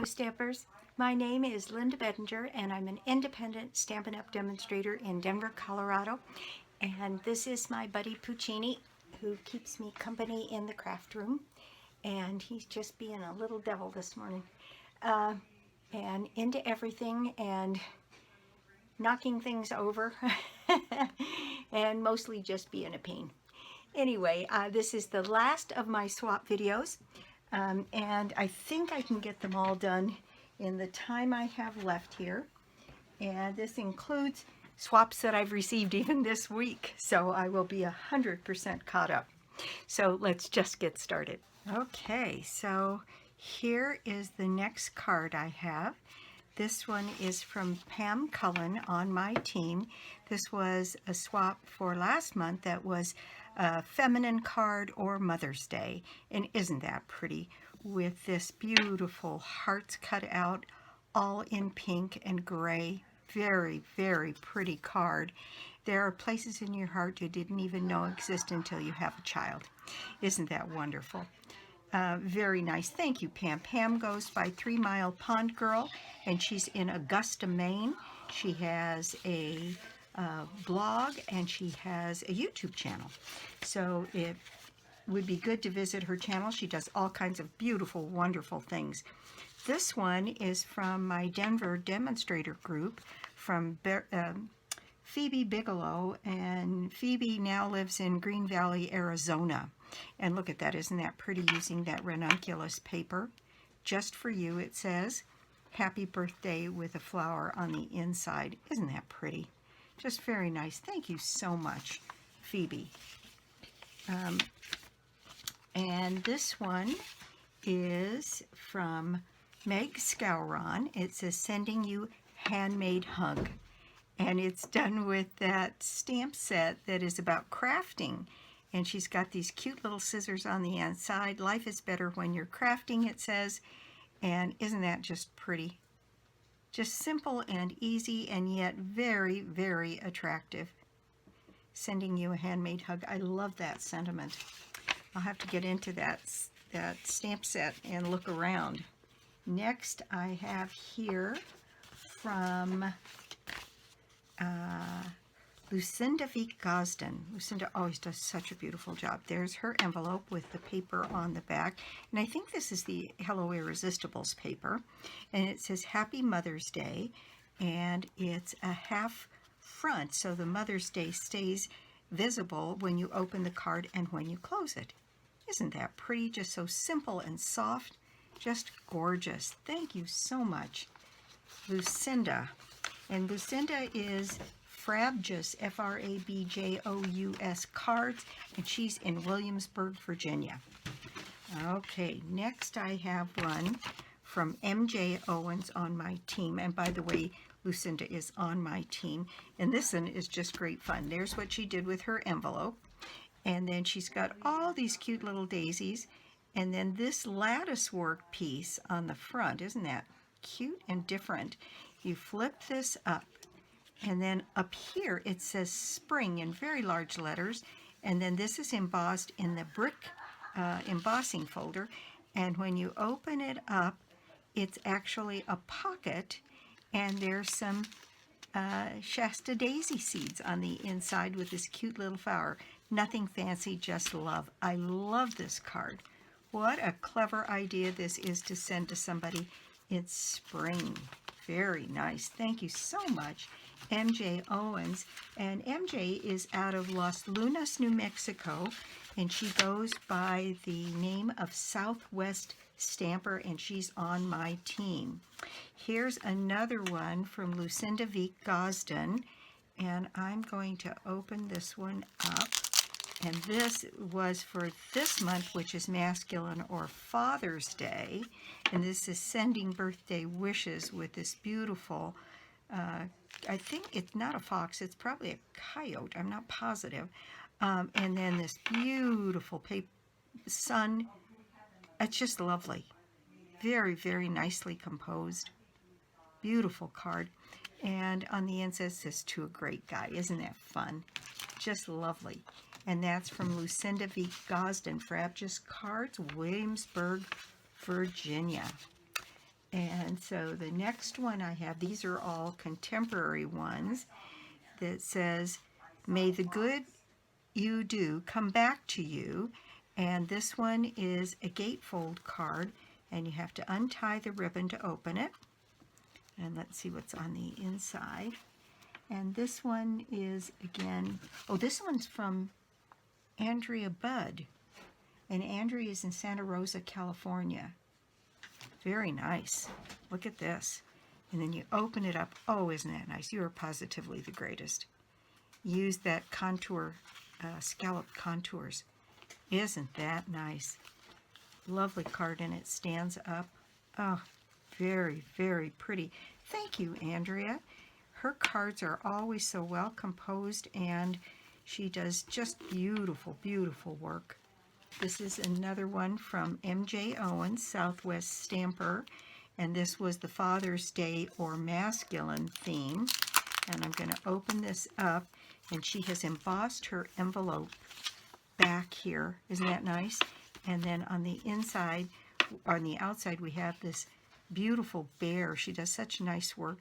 Hello Stampers, my name is Linda Bedinger and I'm an independent Stampin' Up! Demonstrator in Denver, Colorado. And this is my buddy Puccini, who keeps me company in the craft room. And he's just being a little devil this morning. And into everything and knocking things over and mostly just being a pain. Anyway, this is the last of my swap videos. And I think I can get them all done in the time I have left here. And this includes swaps that I've received even this week. So I will be 100% caught up. So let's just get started. Okay, so here is the next card I have. This one is from Pam Cullen on my team. This was a swap for last month that was a feminine card or Mother's Day. And isn't that pretty? With this beautiful hearts cut out, all in pink and gray. Very, very pretty card. There are places in your heart you didn't even know exist until you have a child. Isn't that wonderful? Very nice. Thank you, Pam. Pam goes by 3 Mile Pond Girl, and she's in Augusta, Maine. She has a blog, and she has a YouTube channel. So it would be good to visit her channel. She does all kinds of beautiful, wonderful things. This one is from my Denver demonstrator group from Phoebe Bigelow, and Phoebe now lives in Green Valley, Arizona. And look at that, isn't that pretty, using that ranunculus paper? Just for you, it says, happy birthday, with a flower on the inside. Isn't that pretty? Just very nice. Thank you so much, Phoebe. And this one is from Meg Scouron. It says, sending you handmade hug. And it's done with that stamp set that is about crafting. And she's got these cute little scissors on the inside. Life is better when you're crafting, it says. And isn't that just pretty? Just simple and easy, and yet very, very attractive. Sending you a handmade hug. I love that sentiment. I'll have to get into that stamp set and look around. Next, I have here from Lucinda V. Gosden. Lucinda always does such a beautiful job. There's her envelope with the paper on the back. And I think this is the Hello Irresistibles paper. And it says, Happy Mother's Day. And it's a half front, so the Mother's Day stays visible when you open the card and when you close it. Isn't that pretty? Just so simple and soft. Just gorgeous. Thank you so much, Lucinda. And Lucinda is Frabjous, Frabjous cards, and she's in Williamsburg, Virginia. Okay, next I have one from MJ Owens on my team. And by the way, Lucinda is on my team. And this one is just great fun. There's what she did with her envelope. And then she's got all these cute little daisies. And then this lattice work piece on the front. Isn't that cute and different? You flip this up. And then up here it says spring in very large letters. And then this is embossed in the brick embossing folder. And when you open it up, it's actually a pocket. And there's some Shasta daisy seeds on the inside with this cute little flower. Nothing fancy, just love. I love this card. What a clever idea this is to send to somebody in spring. Very nice. Thank you so much, MJ Owens. And MJ is out of Los Lunas, New Mexico, and she goes by the name of Southwest Stamper, and she's on my team. Here's another one from Lucinda V. Gosden, and I'm going to open this one up. And this was for this month, which is Masculine or Father's Day. And this is sending birthday wishes with this beautiful, I think it's not a fox, it's probably a coyote, I'm not positive. And then this beautiful paper, sun. It's just lovely. Very, very nicely composed. Beautiful card. And on the inside it says, to a great guy. Isn't that fun? Just lovely. And that's from Lucinda V. Gosden, Frabjous Cards, Williamsburg, Virginia. And so the next one I have, these are all contemporary ones, that says, "May the good you do come back to you." And this one is a gatefold card, and you have to untie the ribbon to open it. And let's see what's on the inside. And this one is, again, oh, this one's from Andrea Budd. And Andrea is in Santa Rosa, California. Very nice. Look at this. And then you open it up. Oh, isn't that nice? You are positively the greatest. Use that contour, scallop contours. Isn't that nice? Lovely card, and it stands up. Oh, very, very pretty. Thank you, Andrea. Her cards are always so well composed, and she does just beautiful, beautiful work. This is another one from M.J. Owens, Southwest Stamper, and this was the Father's Day or masculine theme. And I'm going to open this up, and she has embossed her envelope back here. Isn't that nice? And then on the inside, on the outside, we have this beautiful bear. She does such nice work.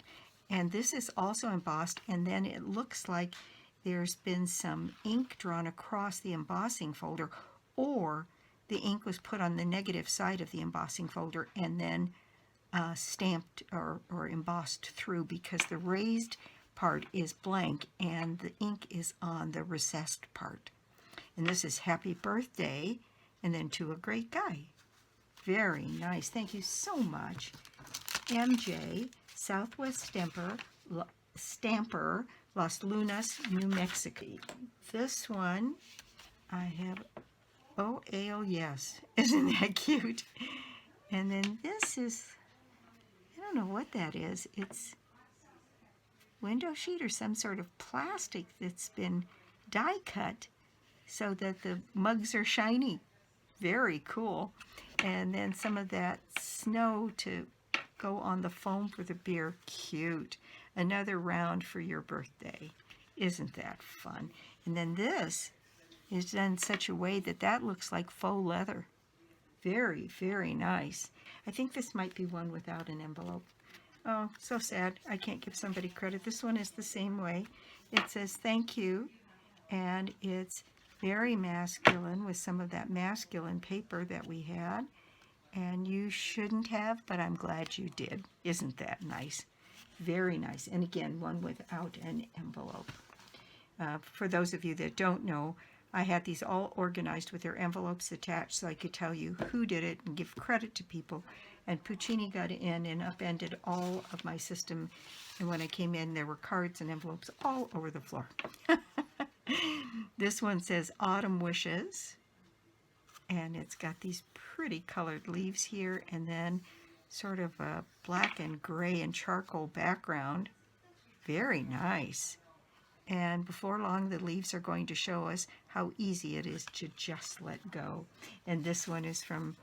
And this is also embossed, and then it looks like there's been some ink drawn across the embossing folder, or the ink was put on the negative side of the embossing folder and then stamped or embossed through, because the raised part is blank and the ink is on the recessed part. And this is "Happy Birthday," and then "To a Great Guy." Very nice. Thank you so much. MJ, Southwest Stamper, Las Lunas, New Mexico. This one I have, oh, ale, yes. Isn't that cute? And then this is, I don't know what that is. It's window sheet or some sort of plastic that's been die cut so that the mugs are shiny. Very cool. And then some of that snow to go on the foam for the beer. Cute. Another round for your birthday. Isn't that fun? And then this is done in such a way that that looks like faux leather. Very, very nice. I think this might be one without an envelope. Oh, so sad. I can't give somebody credit. This one is the same way. It says "Thank you," and it's very masculine with some of that masculine paper that we had. And you shouldn't have, but I'm glad you did. Isn't that nice? Very nice. And again, one without an envelope. For those of you that don't know, I had these all organized with their envelopes attached so I could tell you who did it and give credit to people. And Puccini got in and upended all of my system. And when I came in, there were cards and envelopes all over the floor. This one says "Autumn Wishes." And it's got these pretty colored leaves here, and then sort of a black and gray and charcoal background. Very nice. And before long, the leaves are going to show us how easy it is to just let go. And this one is from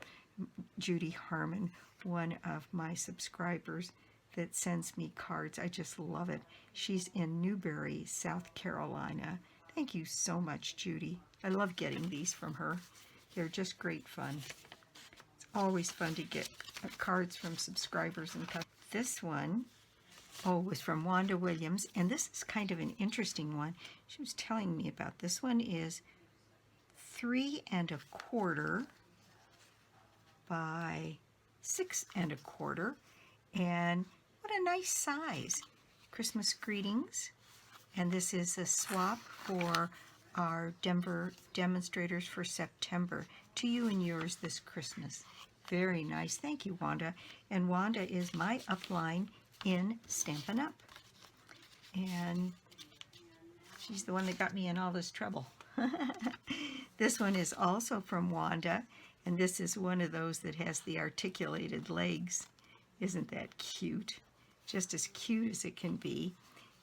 Judy Harmon, one of my subscribers that sends me cards. I just love it. She's in Newberry, South Carolina. Thank you so much, Judy. I love getting these from her. They're just great fun. It's always fun to get cards from subscribers and customers. This one, oh, was from Wanda Williams, and this is kind of an interesting one. She was telling me about this one. Is 3 1/4 by 6 1/4, and what a nice size. Christmas greetings, and this is a swap for our Denver demonstrators for September. To you and yours this Christmas. Very nice. Thank you, Wanda. And Wanda is my upline in Stampin' Up. And she's the one that got me in all this trouble. This one is also from Wanda, and this is one of those that has the articulated legs. Isn't that cute? Just as cute as it can be.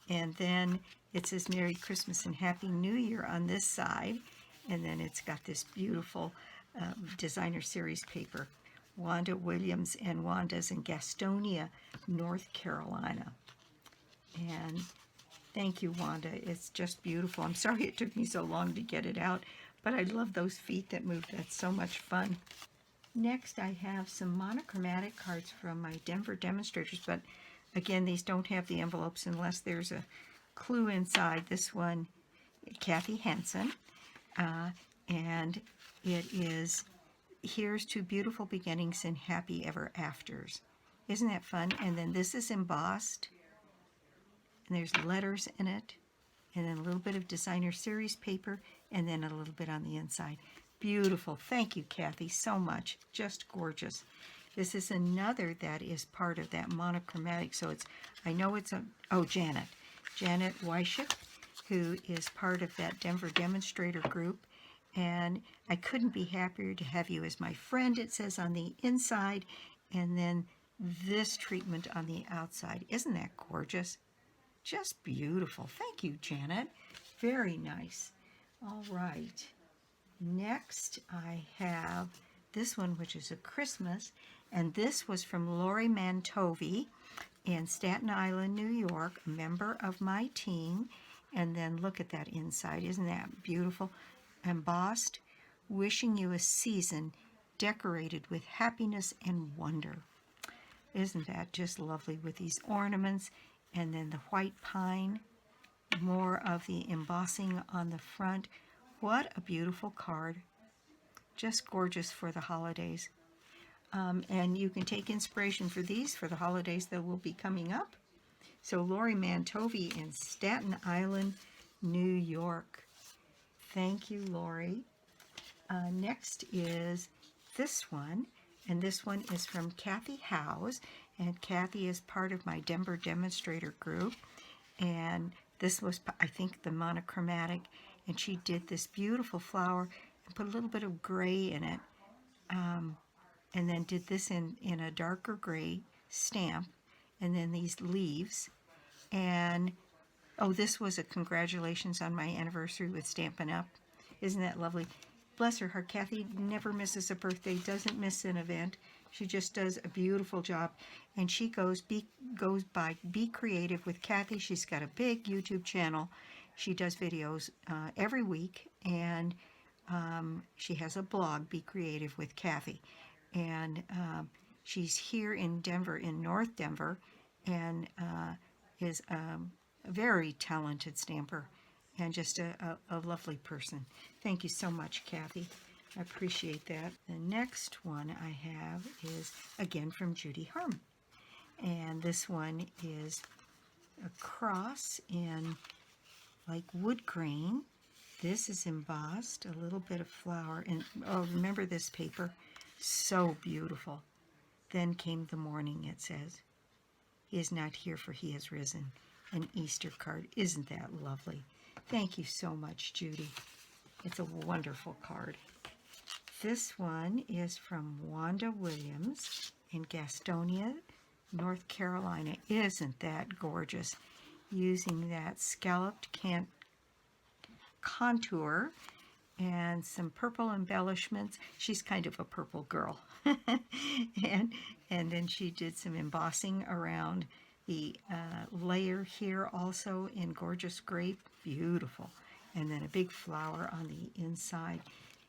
And then it says "Merry Christmas and Happy New Year" on this side. And then it's got this beautiful designer series paper. Wanda Williams, and Wanda's in Gastonia, North Carolina. And thank you, Wanda. It's just beautiful. I'm sorry it took me so long to get it out, but I love those feet that move. That's so much fun. Next, I have some monochromatic cards from my Denver demonstrators, but again, these don't have the envelopes unless there's a clue inside. This one, Kathy Henson, and it is, "Here's to beautiful beginnings and happy ever afters." Isn't that fun? And then this is embossed, and there's letters in it, and then a little bit of designer series paper, and then a little bit on the inside. Beautiful. Thank you, Kathy, so much. Just gorgeous. This is another that is part of that monochromatic. So it's, I know it's Janet Weiship, who is part of that Denver demonstrator group. And I couldn't be happier to have you as my friend, it says on the inside, and then this treatment on the outside. Isn't that gorgeous? Just beautiful. Thank you, Janet. Very nice. All right. Next, I have this one, which is a Christmas, and this was from Lori Mantovi in Staten Island, New York, a member of my team. And then look at that inside. Isn't that beautiful? Embossed, "Wishing you a season decorated with happiness and wonder." Isn't that just lovely with these ornaments? And then the white pine, more of the embossing on the front. What a beautiful card. Just gorgeous for the holidays. And you can take inspiration for these for the holidays that will be coming up. So Lori Mantovi in Staten Island, New York. Thank you, Lori. Next is this one, and this one is from Kathy Howes, and Kathy is part of my Denver demonstrator group, and this was, I think, the monochromatic, and she did this beautiful flower and put a little bit of gray in it, and then did this in a darker gray stamp, and then these leaves, and this was a congratulations on my anniversary with Stampin' Up. Isn't that lovely? Bless her heart, Kathy never misses a birthday, doesn't miss an event. She just does a beautiful job, and she goes by Be Creative with Kathy. She's got a big YouTube channel. She does videos every week, and she has a blog, Be Creative with Kathy, and she's here in Denver, in North Denver, and is a very talented stamper and just a lovely person. Thank you so much, Kathy. I appreciate that. The next one I have is, again, from Judy Harm. And this one is a cross in like wood grain. This is embossed, a little bit of flower. And remember this paper? So beautiful. Then came the morning, it says. He is not here, for he has risen. An Easter card. Isn't that lovely? Thank you so much, Judy. It's a wonderful card. This one is from Wanda Williams in Gastonia, North Carolina. Isn't that gorgeous? Using that scalloped contour and some purple embellishments. She's kind of a purple girl. and then she did some embossing around the layer here, also in gorgeous grape. Beautiful. And then a big flower on the inside.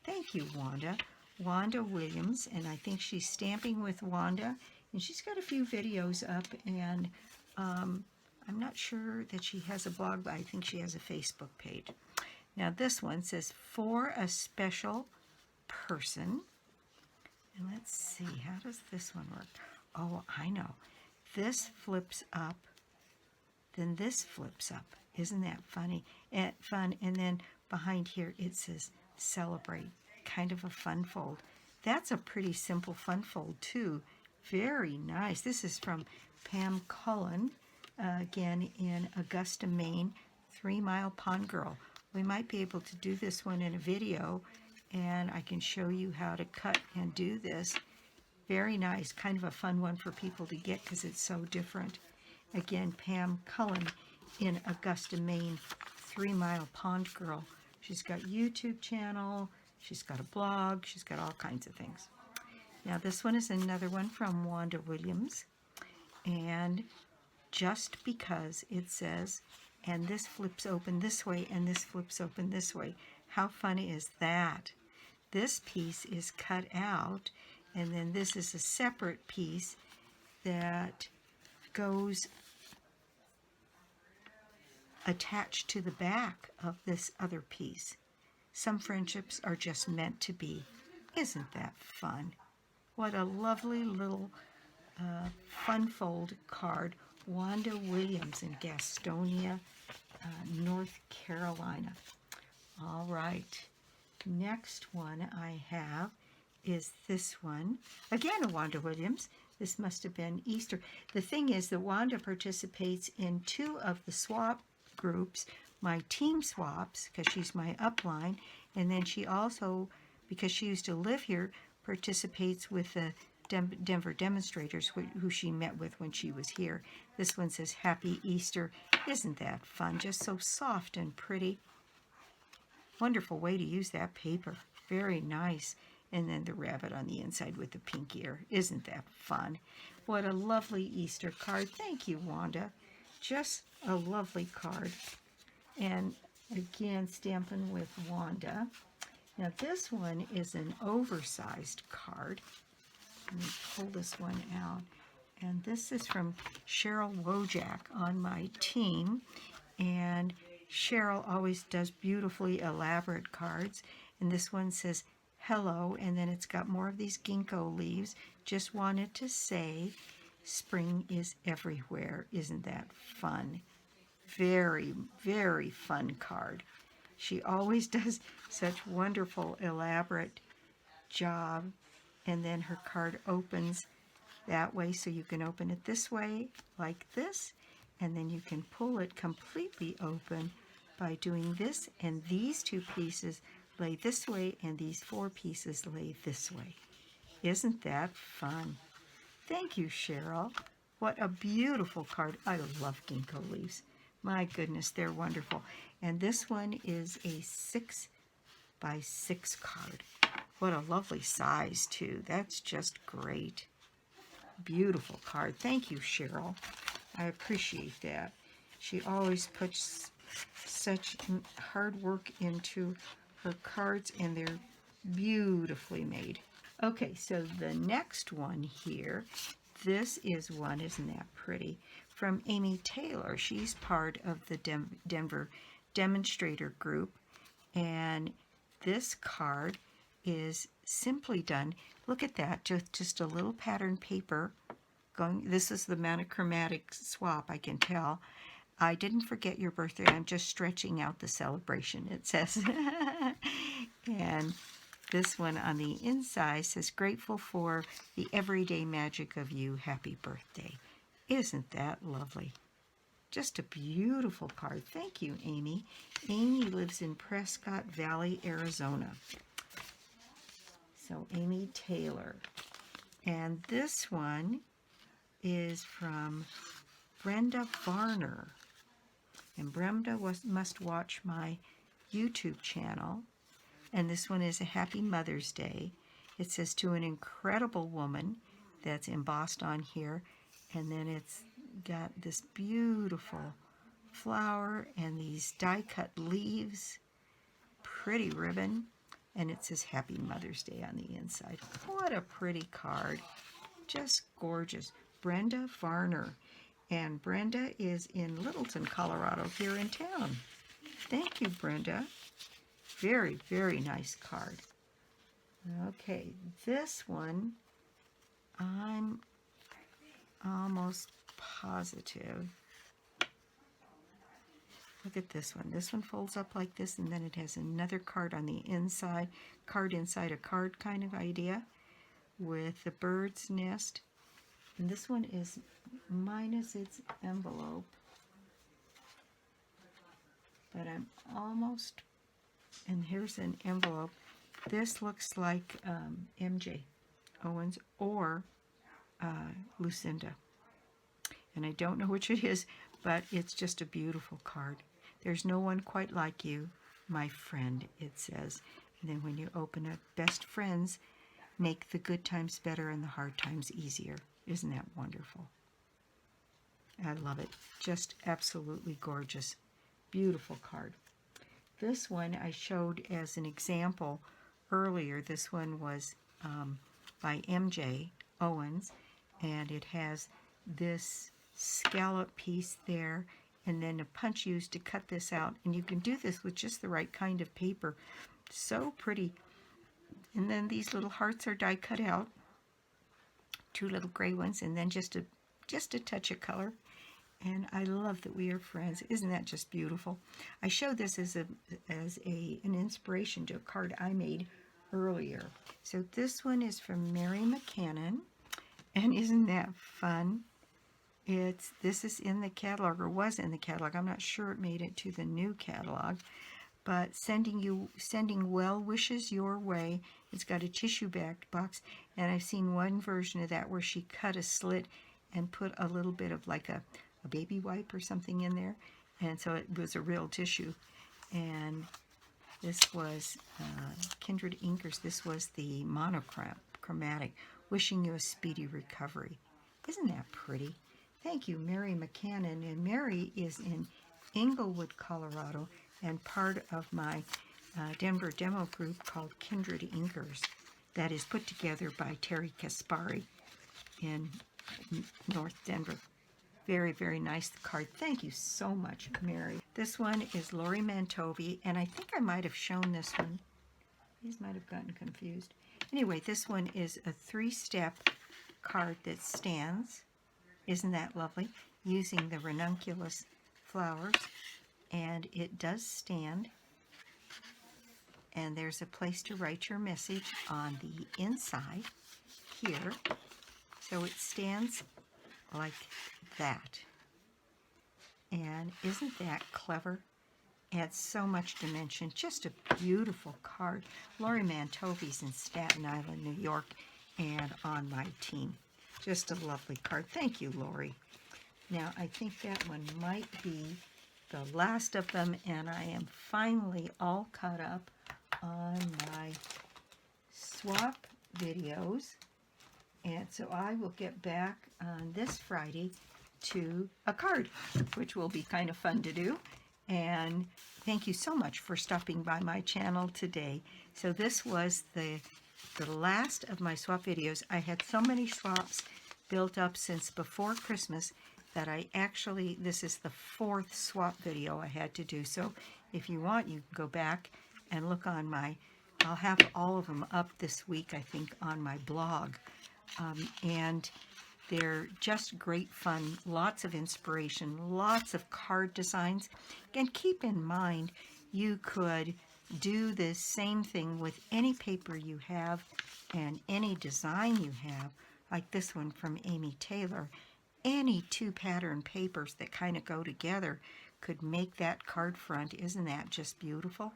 Thank you, Wanda. Wanda Williams, and I think she's stamping with Wanda, and she's got a few videos up, and I'm not sure that she has a blog, but I think she has a Facebook page. Now this one says, "For a special person." And let's see, how does this one work? Oh, I know. This flips up, then this flips up. Isn't that funny? Fun. And then behind here it says "Celebrate." Kind of a fun fold. That's a pretty simple fun fold too. Very nice. This is from Pam Cullen, again in Augusta, Maine. 3 Mile Pond Girl. We might be able to do this one in a video, and I can show you how to cut and do this. Very nice. Kind of a fun one for people to get because it's so different. Again, Pam Cullen in Augusta, Maine. 3 Mile Pond Girl. She's got a YouTube channel. She's got a blog. She's got all kinds of things. Now this one is another one from Wanda Williams. And just because it says, and this flips open this way, and this flips open this way. How funny is that? This piece is cut out, And then this is a separate piece that goes attached to the back of this other piece. Some friendships are just meant to be. Isn't that fun? What a lovely little fun fold card. Wanda Williams in Gastonia, North Carolina. All right. Next one I have is this one. Again, a Wanda Williams. This must have been Easter. The thing is that Wanda participates in 2 of the swap groups, my team swaps, because she's my upline, and then she also, because she used to live here, participates with the Denver demonstrators who she met with when she was here. This one says Happy Easter. Isn't that fun? Just so soft and pretty. Wonderful way to use that paper. Very nice. And then the rabbit on the inside with the pink ear. Isn't that fun? What a lovely Easter card. Thank you, Wanda. Just a lovely card. And again, Stampin' with Wanda. Now this one is an oversized card. Let me pull this one out. And this is from Cheryl Wojak on my team. And Cheryl always does beautifully elaborate cards. And this one says, hello, and then it's got more of these ginkgo leaves. Just wanted to say, spring is everywhere. Isn't that fun? Very, very fun card. She always does such wonderful, elaborate job. And then her card opens that way, so you can open it this way, like this, and then you can pull it completely open by doing this, and these 2 pieces lay this way, and these 4 pieces lay this way. Isn't that fun? Thank you, Cheryl. What a beautiful card. I love ginkgo leaves. My goodness, they're wonderful. And this one is a 6x6 card. What a lovely size, too. That's just great. Beautiful card. Thank you, Cheryl. I appreciate that. She always puts such hard work into her cards, and they're beautifully made. Okay, so the next one here, this is one, isn't that pretty, from Amy Taylor. She's part of the Denver demonstrator group, and this card is simply done. Look at that, just a little pattern paper going. This is the monochromatic swap, I can tell. I didn't forget your birthday. I'm just stretching out the celebration, it says. And this one on the inside says, grateful for the everyday magic of you. Happy birthday. Isn't that lovely? Just a beautiful card. Thank you, Amy. Amy lives in Prescott Valley, Arizona. So Amy Taylor. And this one is from Brenda Varner. And Brenda must watch my YouTube channel. And this one is a Happy Mother's Day. It says, to an incredible woman. That's embossed on here. And then it's got this beautiful flower and these die-cut leaves. Pretty ribbon. And it says Happy Mother's Day on the inside. What a pretty card. Just gorgeous. Brenda Varner. And Brenda is in Littleton, Colorado, here in town. Thank you, Brenda. Very, very nice card. Okay, this one, I'm almost positive. Look at this one. This one folds up like this, and then it has another card on the inside, card inside a card kind of idea, with the bird's nest. And this one is minus its envelope. But I'm almost, and here's an envelope. This looks like MJ Owens or Lucinda. And I don't know which it is, but it's just a beautiful card. There's no one quite like you, my friend, it says. And then when you open it, best friends make the good times better and the hard times easier. Isn't that wonderful? I love it. Just absolutely gorgeous. Beautiful card. This one I showed as an example earlier. This one was by MJ Owens, and it has this scallop piece there, and then a punch used to cut this out. And you can do this with just the right kind of paper. So pretty. And then these little hearts are die cut out, 2 little gray ones, and then just a touch of color. And I love that we are friends. Isn't that just beautiful? I showed this as an inspiration to a card I made earlier. So this one is from Mary McCannon, and isn't that fun? This is in the catalog, or was in the catalog. I'm not sure it made it to the new catalog, but sending well wishes your way. It's got a tissue backed box, and I've seen one version of that where she cut a slit and put a little bit of like a baby wipe or something in there, and so it was a real tissue. And this was Kindred Inkers. This was the Monochromatic, wishing you a speedy recovery. Isn't that pretty? Thank you, Mary McCannon. And Mary is in Englewood, Colorado, and part of my Denver demo group called Kindred Inkers, that is put together by Terry Kaspari in North Denver. Very, very nice card. Thank you so much, Mary. This one is Lori Mantovi, and I think I might have shown this one. These might have gotten confused. Anyway, this one is a 3-step card that stands. Isn't that lovely? Using the ranunculus flowers, and it does stand. And there's a place to write your message on the inside here. So it stands like that. And isn't that clever? Adds so much dimension. Just a beautiful card. Lori Mantovi's in Staten Island, New York, and on my team. Just a lovely card. Thank you, Lori. Now, I think that one might be the last of them, and I am finally all caught up on my swap videos. And so I will get back on this Friday to a card, which will be kind of fun to do. And thank you so much for stopping by my channel today. So this was the last of my swap videos. I had so many swaps built up since before Christmas that this is the 4th swap video I had to do. So if you want, you can go back and look on I'll have all of them up this week, I think, on my blog. And they're just great fun, lots of inspiration, lots of card designs. And keep in mind, you could do the same thing with any paper you have and any design you have, like this one from Amy Taylor. Any 2 pattern papers that kind of go together could make that card front. Isn't that just beautiful?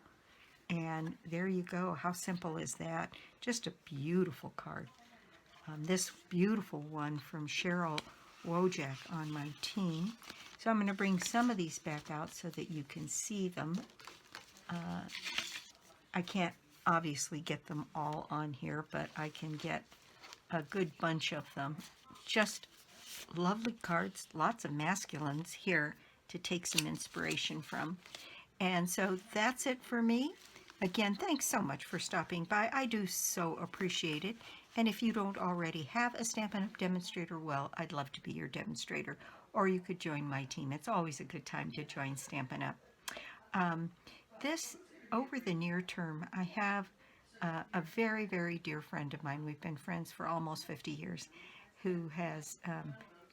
And there you go. How simple is that? Just a beautiful card. This beautiful one from Cheryl Wojak on my team. So I'm going to bring some of these back out so that you can see them. I can't obviously get them all on here, but I can get a good bunch of them. Just lovely cards, lots of masculines here to take some inspiration from. And so that's it for me. Again, thanks so much for stopping by. I do so appreciate it. And if you don't already have a Stampin' Up! Demonstrator, well, I'd love to be your demonstrator. Or you could join my team. It's always a good time to join Stampin' Up! Over the near term, I have a very, very dear friend of mine. We've been friends for almost 50 years, who has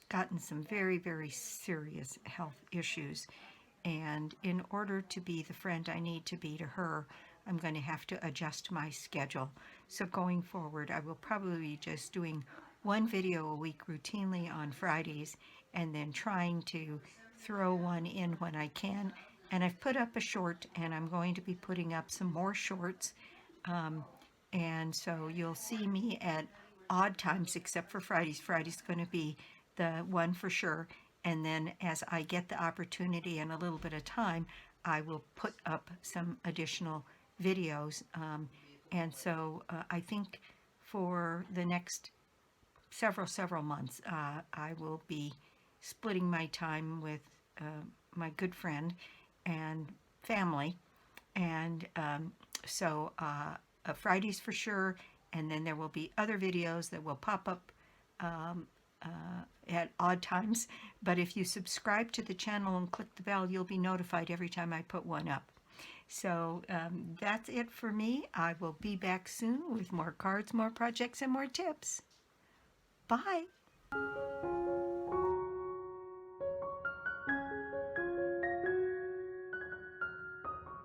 gotten some very, very serious health issues. And in order to be the friend I need to be to her, I'm going to have to adjust my schedule. So going forward, I will probably be just doing 1 video a week routinely on Fridays, and then trying to throw one in when I can. And I've put up a short, and I'm going to be putting up some more shorts. And so you'll see me at odd times, except for Fridays. Friday's going to be the one for sure. And then as I get the opportunity and a little bit of time, I will put up some additional videos. And so I think for the next several months, I will be splitting my time with my good friend and family. And so Fridays for sure, and then there will be other videos that will pop up at odd times. But if you subscribe to the channel and click the bell, you'll be notified every time I put one up. So that's it for me. I will be back soon with more cards, more projects, and more tips. Bye.